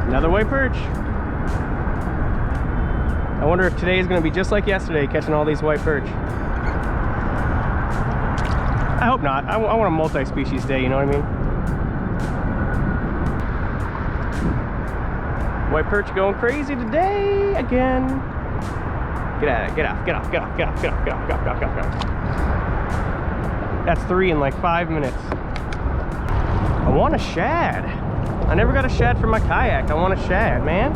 Another white perch. I wonder if today is going to be just like yesterday, catching all these white perch. I hope not. I want a multi-species day, you know what I mean? White perch going crazy today again. Get at it. Get off. Get off. Get off. Get off. Get off. Get off. Get off. Get off. Get off. Get off. That's 3 in like 5 minutes. I want a shad. I never got a shad for my kayak. I want a shad, man.